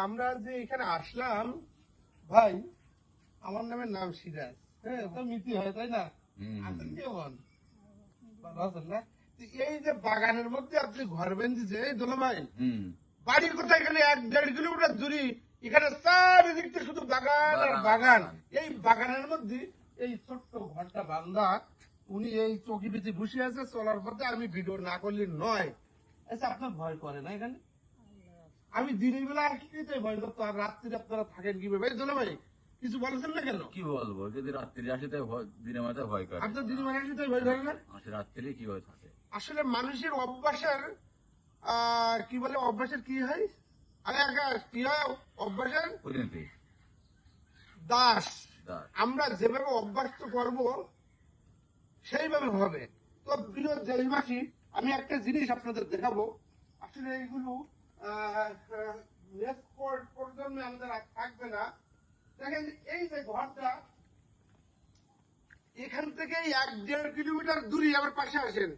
আমরা যে এখানে আসলাম ভাই, আমার নামের নাম সিরাজ। হ্যাঁ, তো মিতি হয় তাই না? আছেন কেমন? ভালো আছেন না? তো এই যে বাগানের মধ্যে আপনি ঘর বেঁধেছে এই দোলা ভাই, বাড়ির কোথায় এখানে 1-1.5 কিলোমিটার দূরে, এখানে চারিদিকে শুধু বাগান আর বাগান। এই বাগানের মধ্যে এই ছোট্ট ঘরটা বান্ধা, উনি এই চৌকি পিছিয়ে বসে আছে চলার পথে। আমি ভিডিও না করলে নয়। আচ্ছা, আপনার ভয় করে না এখানে? আমি দিনের বেলা আসলে তো ভয় করতো, আর রাত্রিরে আপনারা থাকেন কিভাবে? এই দোলা ভাই কিছু বলেছেন না কেন? কি বলবো, যদি রাত্রি আসে তাই দিনের মাথায় ভয় করে। আপনার দিনের বেলা আসলে ভয় করে না? আসে রাত্রি কিভাবে থাকে? আসলে মানুষের অভ্যাসের কি বলে, অভ্যাসের কি হয়, কি হয় অভ্যাসের পরিণতি দাস। দাস। আমরা যেভাবে অভ্যাস করব সেইভাবে হবে। তো প্রিয় দেশবাসী, আমি একটা জিনিস আপনাদের দেখাবো। আসলে এইগুলো নেক্সট প্রজন্মে আমাদের আর থাকবে না। দেখেন এই যে ঘরটা, এখান থেকে 1-1.5 কিলোমিটার দূরে, আমার পাশে আসেন,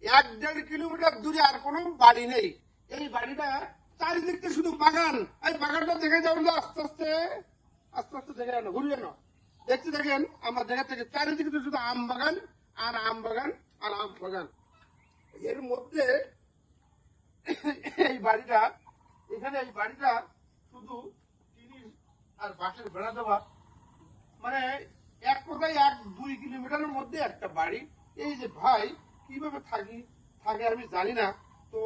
1-1.5 কিলোমিটার দূরে আর কোনো বাড়ি নেই। এই বাড়িটা চারিদিকে শুধু বাগান। এই বাগানটা দেখে যাবেন না, আস্তে আস্তে আস্তে আস্তে দেখে যান, ঘুরিয়ে না দেখতে দেখেন আমার জায়গা থেকে চারিদিকে তো শুধু আম বাগান আর আম বাগান আর আম বাগান। এর মধ্যে এই বাড়িটা, এখানে এই বাড়িটা শুধু টিনের আর বাঁশের বেড়া দেওয়া, মানে এক কথায় 1-2 কিলোমিটারের মধ্যে একটা বাড়ি। এই যে ভাই কিভাবে থাকে আমি জানি না। তো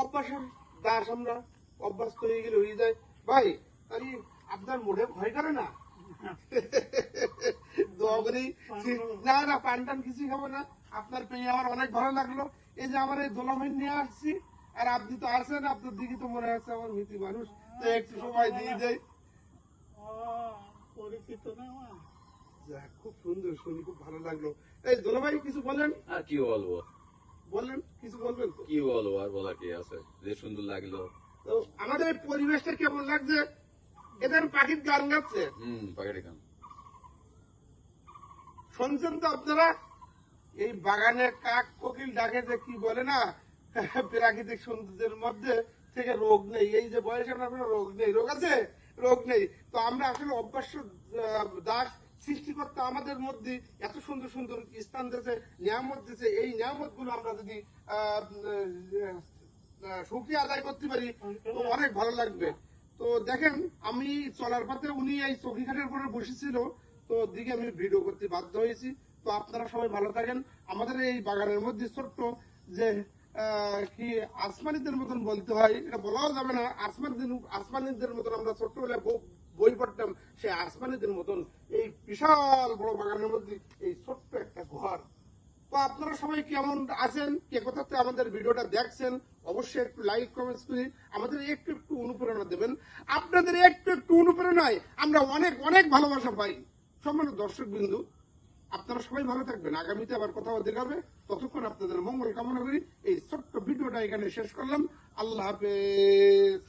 অভ্যাসের দাস আমরা, অভ্যস্ত হয়ে গেলে হয়ে যায়। ভাই তাহলে আপনার মোড়ে ভয় করে না? দোয়া করি না না, পান টান কিছুই খাবো না। আপনার পেয়ে আমার অনেক ভালো লাগলো। এই যে আমার এই দোলা ভাই নিয়ে আসছি, আর আপনি তো আসেন, আপনার দিকে তো মনে হচ্ছে আমার মিতি মানুষ, তো একটু সময় দিয়ে দেয়। পরিচিত না আমার। যাক, খুব সুন্দর, শুনি খুব ভালো লাগলো। এই দোলা ভাই কিছু বলেন। আর কি বলবো, বললেন কিছু বলবেন তো? কি বলবো, আর বলা কি আছে, যে সুন্দর লাগলো। তো আমাদের এই পরিবেশটা কেমন লাগছে? এদের পাখির গান গাচ্ছে, পাখির গান শুনছেন তো আপনারা? এই বাগানে কাক কোকিল ডাকে যে কি বলে না, প্রাকৃতিক সৌন্দর্যের মধ্যে থেকে রোগ নেই। এই যে বয়সে আমরা কোনো রোগ নেই, রোগ আছে? রোগ নেই। তো আমরা আসলে অভ্যাস দাস, সৃষ্টিকর্তা আমাদের মধ্যে এত সুন্দর সুন্দর স্থান দিয়েছে, নিয়ামত দিয়েছে। এই নিয়ামত গুলো আমরা যদি শুকরিয়া আদায় করতে পারি তো অনেক ভালো লাগবে। তো দেখেন, আমি চলার পথে উনি এই চৌকিঘাটের উপরে বসেছিল, তো দিকে আমি ভিডিও করতে বাধ্য হয়েছি। তো আপনারা সবাই ভালো থাকেন। আমাদের এই বাগানের মধ্যে ছোট্ট যে কি আসমানিদের মতন বলতে হয়, এটা বলাও যাবে না। আসমানিদের মতন আমরা ছোট্টবেলায় বই পড়তাম, সেই আসমানিদের মতন এই বিশাল বড় বাগানের মধ্যে এই ছোট্ট একটা ঘর। তো আপনারা সবাই কেমন আছেন, কে কোথাতে আমাদের ভিডিওটা দেখছেন, অবশ্যই একটু লাইক কমেন্টস করে আমাদের একটু একটু অনুপ্রেরণা দেবেন। আপনাদের একটু একটু অনুপ্রেরণায় আমরা অনেক অনেক ভালোবাসা পাই। সম্মানিত দর্শক বিন্দু, আপনারা সবাই ভালো থাকবেন। আগামীতে আবার কোথাও দেখাবে, ততক্ষণ আপনাদের মঙ্গল কামনা করি। এই ছোট্ট ভিডিওটা এখানে শেষ করলাম। আল্লাহ হাফেজ।